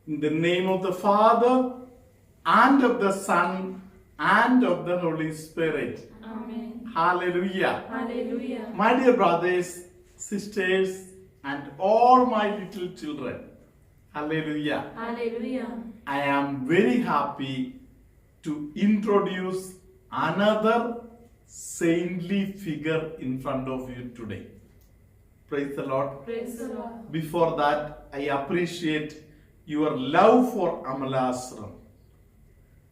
In the name of the Father, and of the Son, and of the Holy Spirit. Amen. Hallelujah. Hallelujah. My dear brothers, sisters, and all my little children. Hallelujah. Hallelujah. I am very happy to introduce another saintly figure in front of you today. Praise the Lord. Praise the Lord. Before that, I appreciate your love for Amalasram.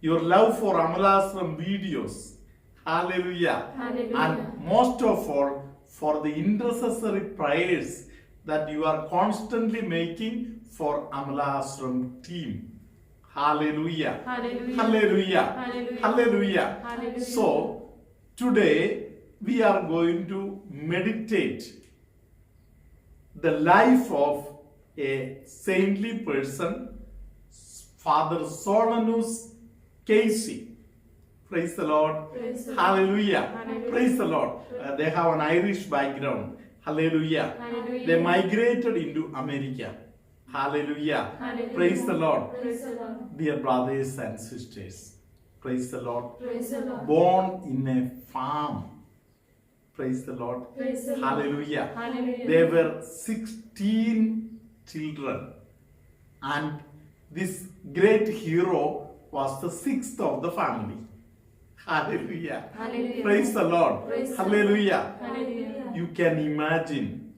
Your love for Amalasram videos. Hallelujah. Hallelujah. And most of all, for the intercessory prayers that you are constantly making for Amalasram team. Hallelujah. Hallelujah. Hallelujah. Hallelujah. Hallelujah. Hallelujah. So, today we are going to meditate the life of a saintly person, Father Solanus Casey. Praise the Lord. Praise the Lord. Hallelujah. Hallelujah. Praise the Lord. They have an Irish background. Hallelujah. Hallelujah. They migrated into America. Hallelujah. Hallelujah. Praise the Lord. Praise the Lord. Dear brothers and sisters, praise the Lord. Praise the Lord. Born in a farm. Praise the Lord. Praise the Lord. Hallelujah. Hallelujah. There were 16 children, and this great hero was the sixth of the family. Hallelujah. Hallelujah. Praise the Lord. Praise the Hallelujah. Hallelujah. You can imagine,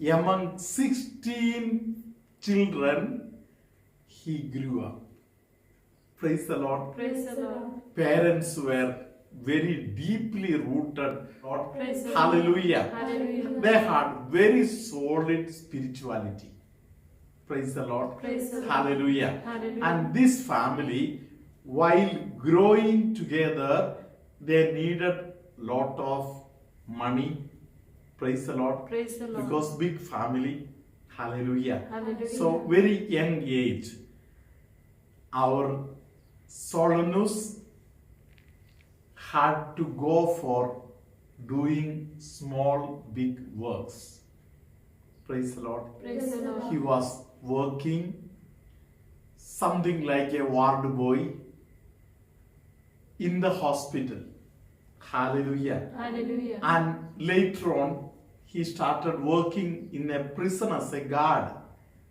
among 16 children, he grew up. Praise the Lord. Praise the Lord. Parents were very deeply rooted. Lord. Praise the Lord. Hallelujah. Hallelujah. They had very solid spirituality. Praise the Lord. Praise the Lord. Hallelujah. Hallelujah. And this family, while growing together, they needed lot of money. Praise the Lord. Praise the Lord. Because big family. Hallelujah. Hallelujah. So very young age, our Solanus had to go for doing small big works. Praise the Lord. Praise the Lord. He was working something like a ward boy in the hospital. Hallelujah. Hallelujah. And later on, he started working in a prison as a guard.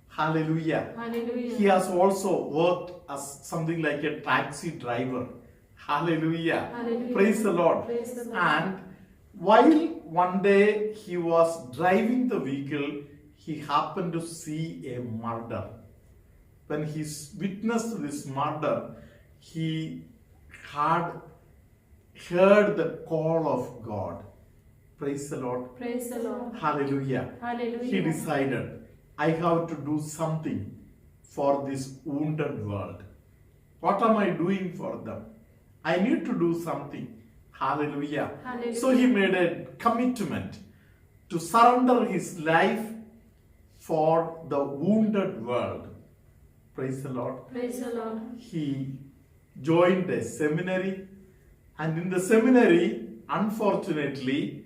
Hallelujah. Hallelujah. He has also worked as something like a taxi driver. Hallelujah. Hallelujah. Praise the Lord. Praise the Lord. And while one day he was driving the vehicle, he happened to see a murder. When he witnessed this murder, he had heard the call of God. Praise the Lord. Praise the Lord. Hallelujah. Hallelujah. He decided, I have to do something for this wounded world. What am I doing for them? I need to do something. Hallelujah. Hallelujah. So he made a commitment to surrender his life for the wounded world. Praise the Lord. Praise the Lord. He joined a seminary, and in the seminary, unfortunately,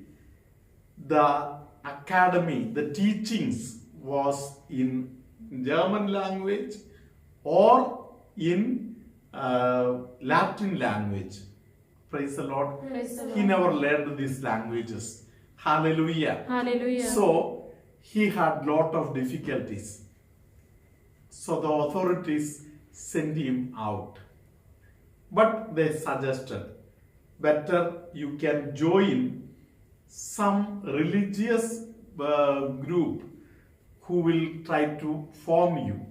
the academy, the teachings was in German language or in Latin language. Praise the Lord. Praise the Lord. He never learned these languages. Hallelujah. Hallelujah. So he had lot of difficulties. So the authorities sent him out. But they suggested, better you can join some religious group who will try to form you.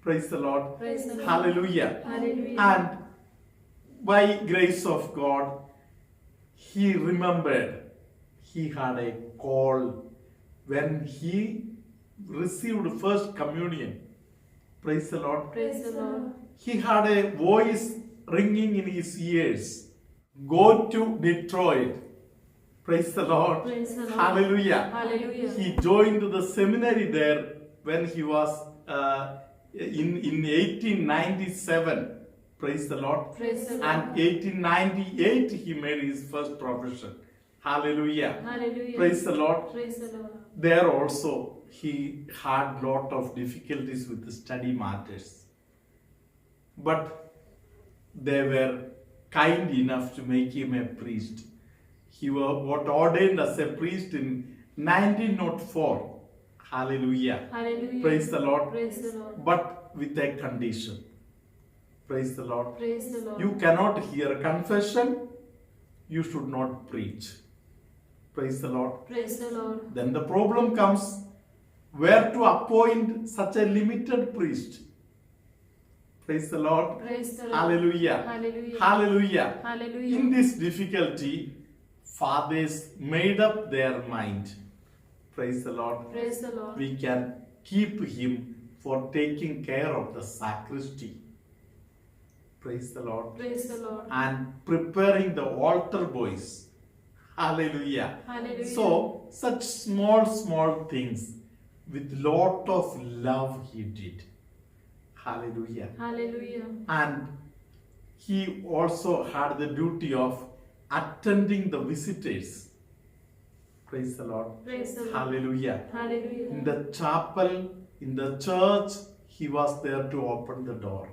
Praise the Lord. Praise the Lord. Hallelujah. Hallelujah. And by grace of God, he remembered he had a call when he received first communion. Praise the Lord. Praise the Lord. He had a voice ringing in his ears. Go to Detroit. Praise the Lord. Praise the Lord. Hallelujah. Hallelujah. He joined the seminary there when he was in 1897. Praise the Lord. Praise the Lord. And 1898 he made his first profession. Hallelujah. Hallelujah. Praise the Lord. Praise the Lord. There also he had lot of difficulties with the study matters. But they were kind enough to make him a priest. He was ordained as a priest in 1904. Hallelujah. Hallelujah. Praise the Lord. Praise the Lord. But with a condition. Praise the Lord. Praise the Lord. You cannot hear confession. You should not preach. Praise the Lord. Praise the Lord. Then the problem comes where to appoint such a limited priest. Praise the Lord. Praise the Lord. Hallelujah. Hallelujah. Hallelujah. Hallelujah. In this difficulty, fathers made up their mind. Praise the Lord. Praise the Lord. We can keep him for taking care of the sacristy. Praise the Lord. Praise the Lord. And preparing the altar boys. Hallelujah. Hallelujah. So, such small things with lot of love he did. Hallelujah. Hallelujah. And he also had the duty of attending the visitors. Praise the Lord. Praise the Lord. Hallelujah. Hallelujah. In the chapel, in the church, he was there to open the door,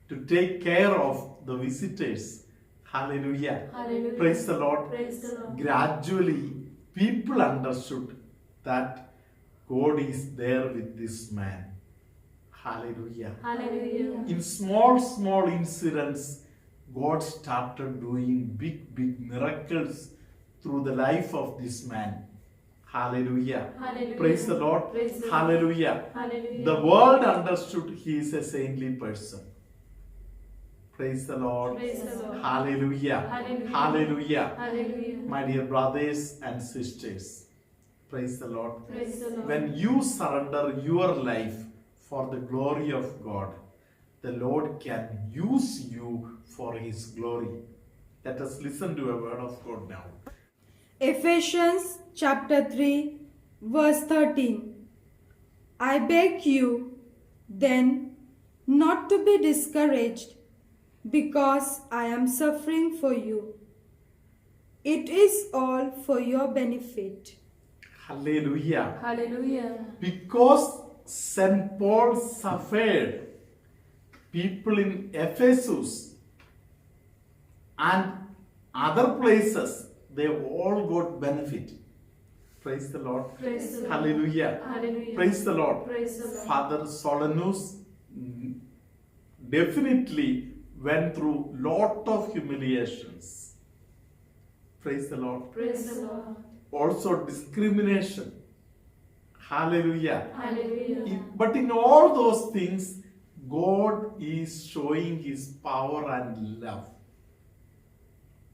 to take care of the visitors. Hallelujah. Hallelujah. Praise the Lord. Praise the Lord. Gradually, people understood that God is there with this man. Hallelujah. Hallelujah. In small incidents, God started doing big miracles through the life of this man. Hallelujah. Hallelujah. Praise the Lord. Praise the Lord. Hallelujah. Hallelujah. The world understood he is a saintly person. Praise the Lord. Praise the Lord. Hallelujah. Hallelujah. Hallelujah. Hallelujah. My dear brothers and sisters, praise the Lord. Praise the Lord. When you surrender your life for the glory of God, the Lord can use you for His glory. Let us listen to a word of God now. Ephesians chapter 3 verse 13. I beg you then not to be discouraged because I am suffering for you. It is all for your benefit. Hallelujah. Hallelujah. Because St. Paul suffered, people in Ephesus and other places, they all got benefit. Praise the Lord. Praise the Lord. Hallelujah. Hallelujah. Praise the Lord. Praise the Lord. Father Solanus definitely went through lot of humiliations. Praise the Lord. Praise the Lord. Also discrimination. Hallelujah. Hallelujah. But in all those things, God is showing His power and love.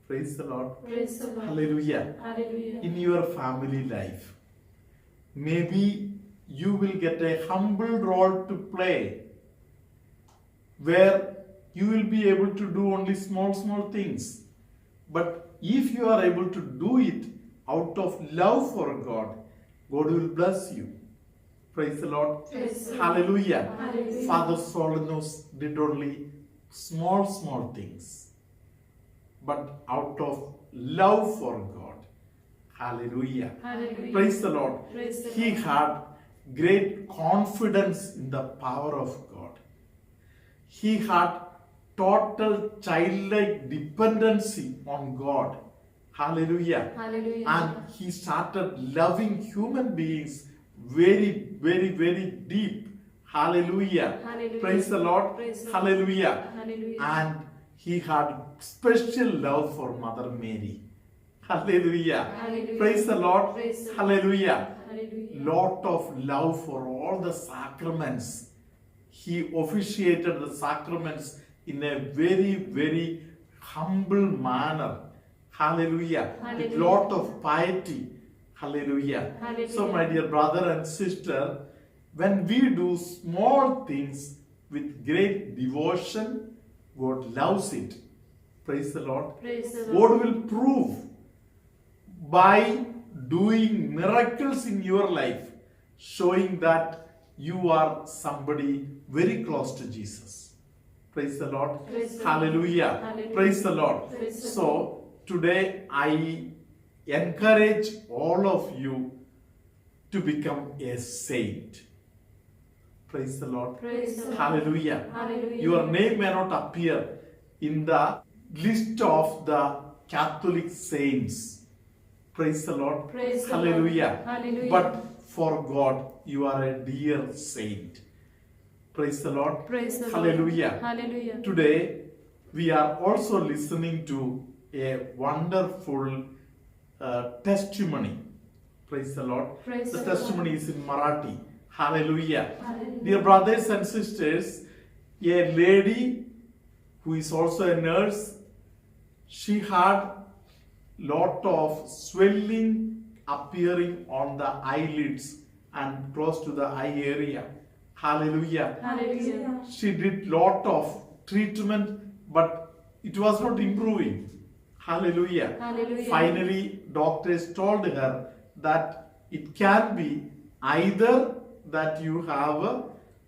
Praise the Lord. Praise the Lord. Hallelujah. Hallelujah. In your family life, maybe you will get a humble role to play where you will be able to do only small things. But if you are able to do it out of love for God, God will bless you. Praise the Lord. Praise the Lord. Hallelujah. Hallelujah. Father Solanus did only small things, but out of love for God. Hallelujah. Hallelujah. Praise the Lord. Praise the He Lord. had great confidence in the power of God. He had total childlike dependency on God. Hallelujah. Hallelujah. And he started loving human beings very deep. Hallelujah. Hallelujah. Praise the Lord. Praise the Lord. Hallelujah. Hallelujah. And he had special love for Mother Mary. Hallelujah. Hallelujah. Praise the Lord. Praise the Lord. Hallelujah. Hallelujah. Lot of love for all the sacraments. He officiated the sacraments in a very humble manner. Hallelujah. With Hallelujah. lot of piety. Hallelujah. Hallelujah. So my dear brother and sister, when we do small things with great devotion, God loves it. Praise the Lord. Praise the God Lord. will prove by doing miracles in your life, showing that you are somebody very close to Jesus. Praise the Lord. Praise the Hallelujah. Lord. Hallelujah. Praise the Lord. Praise the So today I encourage all of you to become a saint. Praise the Lord. Praise the Lord. Hallelujah. Hallelujah. Your name may not appear in the list of the Catholic saints. Praise the Lord. Praise the Hallelujah. Lord. Hallelujah. But for God, you are a dear saint. Praise the Lord. Praise the Lord. Hallelujah. Hallelujah. Today, we are also listening to a wonderful testimony. Praise the Lord. Praise The the Lord. testimony is in Marathi. Hallelujah. Hallelujah. Dear brothers and sisters, a lady who is also a nurse, she had lot of swelling appearing on the eyelids and close to the eye area. Hallelujah. Hallelujah. She did lot of treatment, but it was not improving. Hallelujah. Hallelujah. Finally, doctors told her that it can be either that you have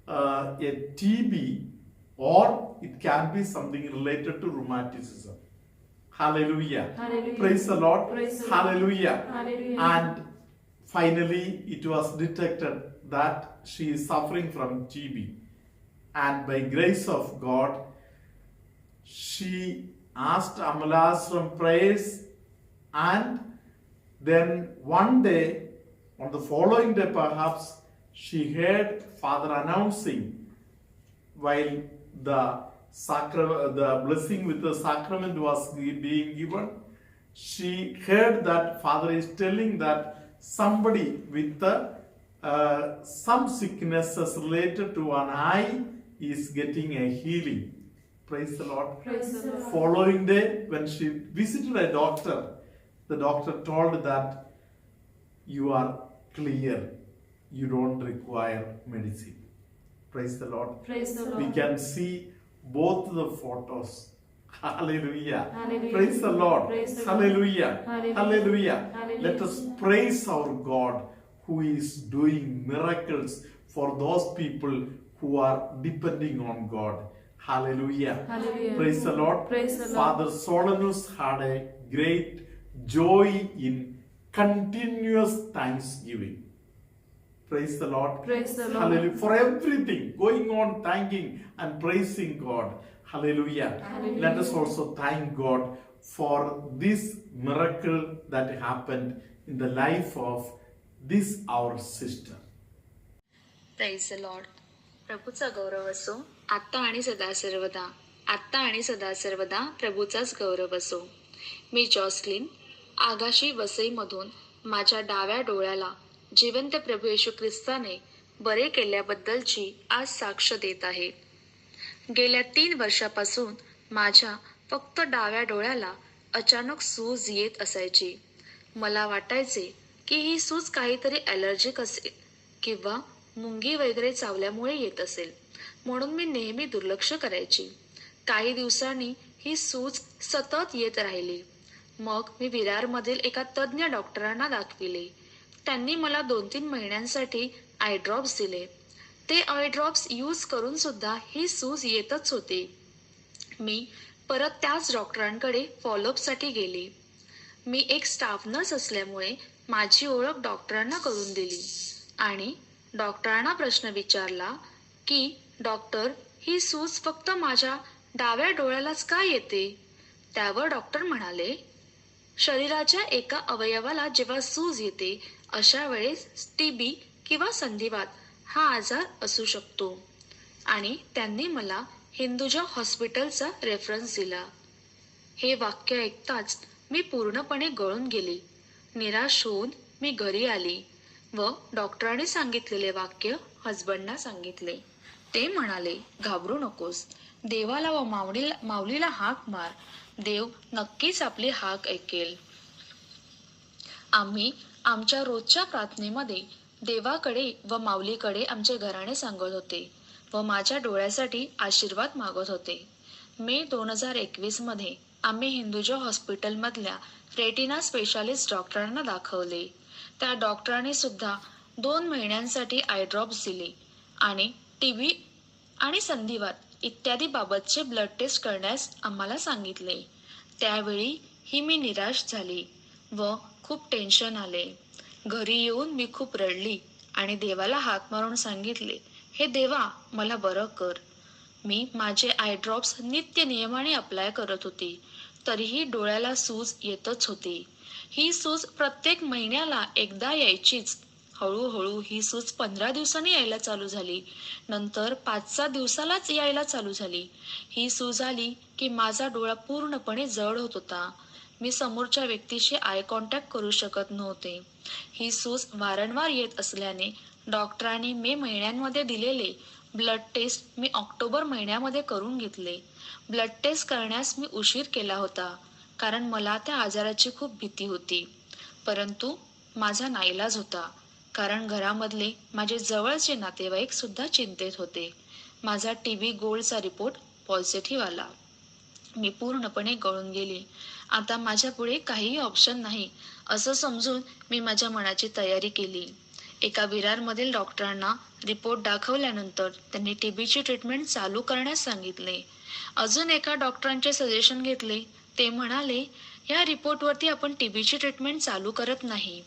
a TB or it can be something related to rheumatism. Hallelujah. Hallelujah. Praise the Lord. Praise the Lord. Hallelujah. Hallelujah. And finally, it was detected that she is suffering from TB. And by grace of God, she asked Amalashram prayers, and then one day, on the following day perhaps, she heard Father announcing while the blessing with the sacrament was being given. She heard that Father is telling that somebody with some sicknesses related to an eye is getting a healing. Praise the Lord. Praise the Lord. Following day, when she visited a doctor, the doctor told that you are clear, you don't require medicine. Praise the Lord. Praise the Lord. We can see both the photos. Hallelujah. Hallelujah. Praise the Lord. Praise the Lord. Hallelujah. Hallelujah. Hallelujah. Hallelujah. Let us praise our God who is doing miracles for those people who are depending on God. Hallelujah. Hallelujah. Praise the Lord. Praise the Lord. Father Solanus had a great joy in continuous thanksgiving. Praise the Lord. Praise the Lord. Hallelujah. For everything, going on thanking and praising God. Hallelujah. Hallelujah. Let us also thank God for this miracle that happened in the life of this our sister. Praise the lord. प्रभूचा गौरव असो आत्ता आणि सदा सर्वदा. आत्ता आणि सदा सर्वदा प्रभूचाच गौरव असो. मी जॉसलिन आगाशी वसईमधून माझ्या डाव्या डोळ्याला जिवंत प्रभू येशू ख्रिस्ताने बरे केल्याबद्दलची आज साक्ष देत आहे. गेल्या 3 वर्षापासून माझ्या फक्त डाव्या डोळ्याला अचानक सूज येत असायची. मला वाटायचे की ही सूज काहीतरी ॲलर्जिक असेल किंवा मुंगी वगैरे चावल्यामुळे येत असेल, म्हणून मी नेहमी दुर्लक्ष करायची. काही दिवसांनी ही सूज सतत येत राहिली. मग मी विरारमधील एका तज्ज्ञ डॉक्टरांना दाखविले. त्यांनी मला 2-3 महिन्यांसाठी आय ड्रॉप्स दिले. ते आय ड्रॉप्स यूज करून सुद्धा ही सूज येतच होती. मी परत त्याच डॉक्टरांकडे फॉलोअपसाठी गेले. मी एक स्टाफ नर्स असल्यामुळे माझी ओळख डॉक्टरांना करून दिली आणि डॉक्टरांना प्रश्न विचारला की डॉक्टर, ही सूज फक्त माझ्या डाव्या डोळ्यालाच का येते? त्यावर डॉक्टर म्हणाले, शरीराच्या एका अवयवाला जेव्हा सूज येते अशा वेळेस टीबी किंवा संधिवात हा आजार असू शकतो. आणि त्यांनी मला हिंदुजा हॉस्पिटलचा रेफरन्स दिला. हे वाक्य ऐकताच मी पूर्णपणे गळून गेले. निराश होऊन मी घरी आली व डॉक्टरांनी सांगितलेले वाक्य हजबंडना सांगितले. ते म्हणाले, घाबरू नकोस, देवाला व माऊलीला हाक मार, देव नक्कीच आपली हाक ऐकेल. आम्ही आमच्या रोजच्या प्रार्थनेमध्ये देवाकडे व माऊलीकडे आमचे घराणे सांगत होते व माझ्या डोळ्यासाठी आशीर्वाद मागत होते. मे 2021 मध्ये आम्ही हिंदुजा हॉस्पिटलमधल्या रेटिना स्पेशालिस्ट डॉक्टरांना दाखवले. त्या डॉक्टरांनी सुद्धा 2 महिन्यांसाठी आय ड्रॉप्स दिले आणि टीबी आणि संधिवात इत्यादी बाबतचे ब्लड टेस्ट करण्यास आम्हाला सांगितले. त्यावेळी ही मी निराश झाली व खूप टेन्शन आले. घरी येऊन मी खूप रडली आणि देवाला हाक मारून सांगितले, हे देवा, मला बरं कर. मी माझे आय ड्रॉप्स नित्य नियमाने अप्लाय करत होती. तरीही डोळ्याला सूज येतच होती. ही सूज प्रत्येक महिन्याला एकदा यायचीच. हळूहळू ही सूज 15 दिवसांनी यायला चालू झाली. नंतर 5-6 दिवसालाच यायला चालू झाली. ही सूज आली की माझा डोळा पूर्णपणे जड होत होता. मी समोरच्या व्यक्तीशी आय कॉन्टॅक्ट करू शकत नव्हते. ही सूज वारंवार येत असल्याने डॉक्टरांनी मे महिन्यांमध्ये दिलेले ब्लड टेस्ट मी ऑक्टोबर महिन्यामध्ये करून घेतले. ब्लड टेस्ट करण्यास मी उशीर केला होता, कारण मला त्या आजाराची खूप भीती होती. परंतु माझा नाईलाज होता, कारण घरामधले माझे जवळचे नातेवाईक सुद्धा चिंतेत होते. माझा TB गोल्डचा रिपोर्ट पॉझिटिव्ह आला. मी पूर्णपणे गळून गेली. आता माझ्या पुढे काहीही ऑप्शन नाही असं समजून मी माझ्या मनाची तयारी केली. एका विरारमधील डॉक्टरांना रिपोर्ट दाखवल्यानंतर त्यांनी TBची ट्रीटमेंट चालू करण्यास सांगितले. अजून एका डॉक्टरांचे सजेशन घेतले. ते म्हणाले, या रिपोर्टवरती आपण TBची ट्रीटमेंट चालू करत नाही,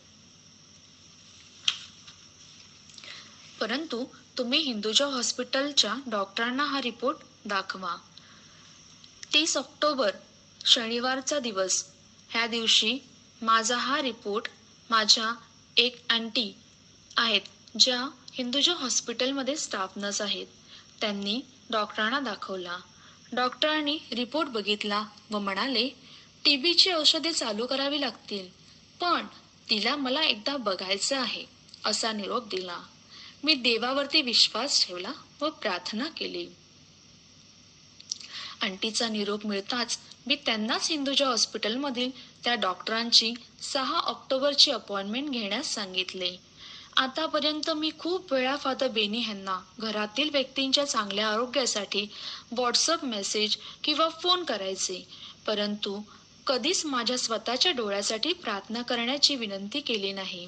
परंतु तुम्ही हिंदुजा हॉस्पिटलच्या डॉक्टरांना हा रिपोर्ट दाखवा. 30 ऑक्टोबर शनिवारचा दिवस. ह्या दिवशी माझा हा रिपोर्ट माझ्या एक आंटी आहेत, ज्या हिंदुजा हॉस्पिटलमध्ये स्टाफ नर्स आहेत, त्यांनी डॉक्टरांना दाखवला. डॉक्टरांनी रिपोर्ट बघितला व म्हणाले, TBची औषधे चालू करावी लागतील, पण तिला मला एकदा बघायचं आहे असा निरोप दिला. मी देवावरती विश्वास ठेवला व प्रार्थना केली. आंटीचा निरोप मिळताच मी त्यांनाच हिंदुजा हॉस्पिटलमधील त्या डॉक्टरांची 6 ऑक्टोबरची अपॉइंटमेंट घेण्यास सांगितले. आतापर्यंत मी खूप वेळा फादर बेनी यांना घरातील व्यक्तींच्या चांगल्या आरोग्यासाठी व्हॉट्सअप मेसेज किंवा फोन करायचे, परंतु कधीच माझ्या स्वतःच्या डोळ्यासाठी प्रार्थना करण्याची विनंती केली नाही.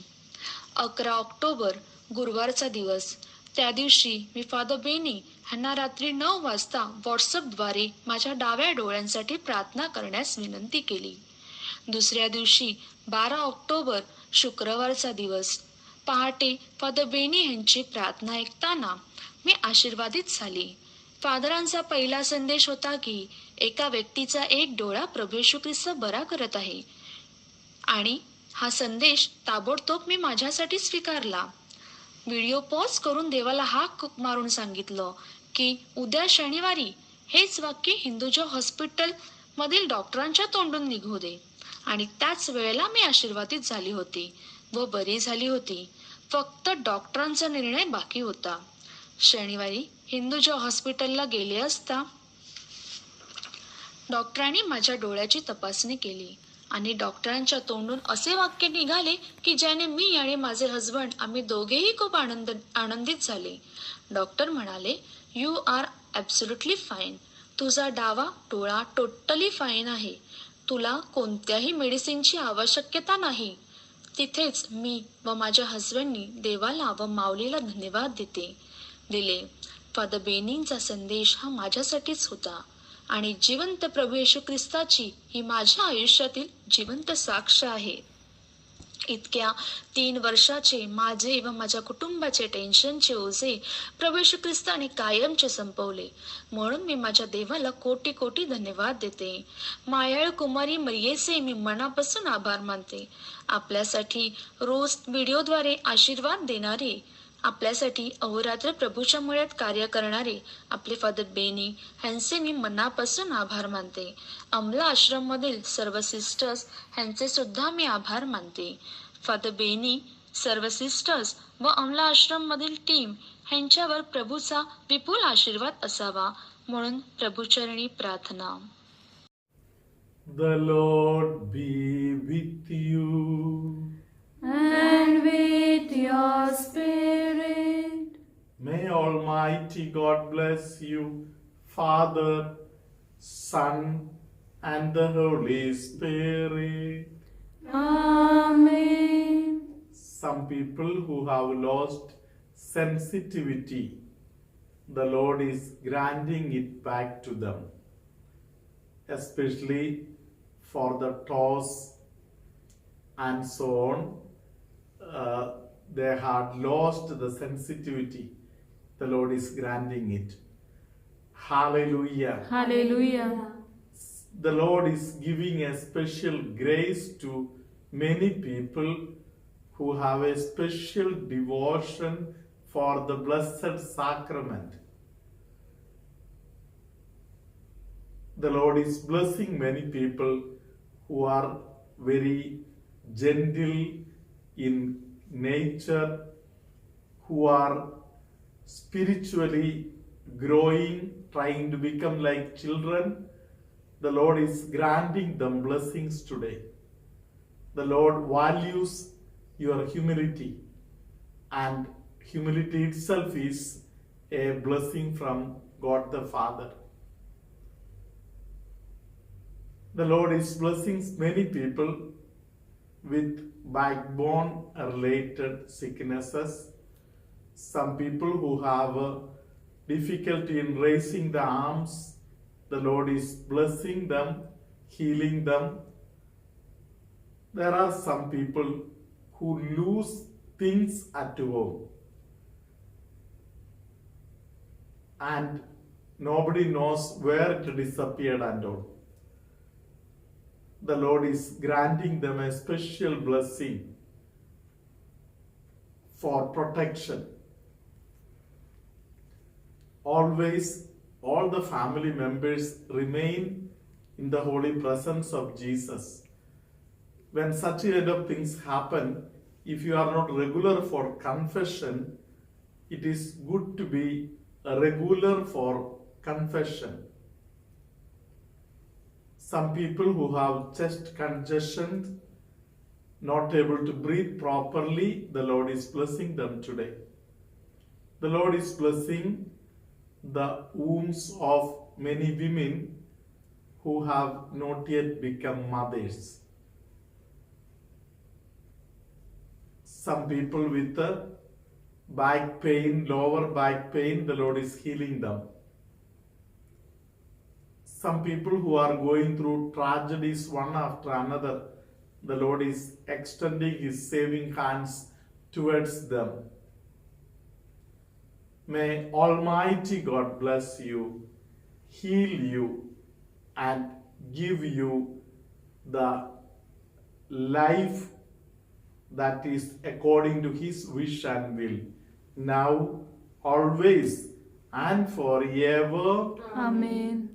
11 ऑक्टोबर गुरुवारचा दिवस. त्या दिवशी मी फादर बेनी यांना रात्री 9 वाजता व्हॉट्सअपद्वारे माझ्या डाव्या डोळ्यांसाठी प्रार्थना करण्यास विनंती केली. दुसऱ्या दिवशी 12 ऑक्टोबर शुक्रवारचा दिवस. पहाटे फादर बेनी यांची प्रार्थना ऐकताना मी आशीर्वादित झाली. फादरांचा पहिला संदेश होता की एका व्यक्तीचा एक डोळा प्रभू येशू ख्रिस्त बरा करत आहे, आणि हा संदेश ताबडतोब मी माझ्यासाठी स्वीकारला. व्हिडिओ पॉज करून देवाला हाक मारून सांगितलं की उद्या शनिवारी हेच वाक्य हिंदुजा हॉस्पिटल मधील डॉक्टरांच्या तोंडून निघू दे. आणि त्याच वेळेला मी आशीर्वादित झाली होती व बरी झाली होती. फक्त डॉक्टरांचा निर्णय बाकी होता. शनिवारी हिंदुजा हॉस्पिटलला गेले असता डॉक्टरांनी माझ्या डोळ्याची तपासणी केली आणि डॉक्टरांच्या तोंडून असे वाक्य निघाले की ज्याने मी आणि माझे हजबंड आम्ही दोघेही खूप आनंदित झाले. डॉक्टर म्हणाले, यू आर ॲब्सोल्युटली फाईन. तुझा डावा डोळा टोटली फाईन आहे. तुला कोणत्याही मेडिसिनची आवश्यकता नाही. तिथेच मी व माझ्या हजबंडनी देवाला व माऊलीला धन्यवाद दिले. फादर बेनींचा संदेश हा माझ्यासाठीच होता, आणि जिवंत प्रभू येशू ख्रिस्ताची ही माझ्या आयुष्यातील जिवंत साक्ष आहे. इतक्या 3 वर्षाचे माझे व माझ्या कुटुंबाचे टेन्शनचे ओझे प्रभू येशू ख्रिस्ताने कायमचे संपवले, म्हणून मी माझ्या देवाला कोटी कोटी धन्यवाद देते. मायाळू कुमारी मरियेचे मी मनापासून आभार मानते. आपल्यासाठी रोज व्हिडिओद्वारे आशीर्वाद देणारे, आपल्यासाठी अहोरात्र प्रभूच्या मुळात कार्य करणारे आपले फादर बेनी ह्यांचे मी मनापासून आभार मानते. अमला आश्रम मधील सर्व सिस्टर्स ह्यांचे सुद्धा मी आभार मानते. फादर बेनी, सर्व सिस्टर्स व अमला आश्रम मधील टीम ह्यांच्यावर प्रभूचा विपुल आशीर्वाद असावा म्हणून प्रभूचरणी प्रार्थना. The Lord be with you. And with your spirit. May Almighty God bless you, Father, Son, and the Holy Spirit. Amen. Some people who have lost sensitivity, the Lord is granting it back to them, especially for the toes and so on. they had lost the sensitivity, the Lord is granting it. Hallelujah. Hallelujah. The Lord is giving a special grace to many people who have a special devotion for the Blessed Sacrament. The Lord is blessing many people who are very gentle in nature, who are spiritually growing, trying to become like children. The Lord is granting them blessings today. The Lord values your humility, and humility itself is a blessing from God the Father. The Lord is blessing many people with backbone related sicknesses. Some people who have difficulty in raising the arms, the Lord is blessing them, healing them. There are some people who lose things at home and nobody knows where it disappeared and all. The Lord is granting them a special blessing for protection. Always, all the family members remain in the holy presence of Jesus. When such kind of things happen, if you are not regular for confession, it is good to be regular for confession. Some people who have chest congestion, not able to breathe properly, the Lord is blessing them today. The Lord is blessing the wombs of many women who have not yet become mothers. Some people with back pain, lower back pain, the Lord is healing them. Some people who are going through tragedies one after another, the Lord is extending His saving hands towards them. May Almighty God bless you, heal you, and give you the life that is according to His wish and will, now, always, and forever. Amen.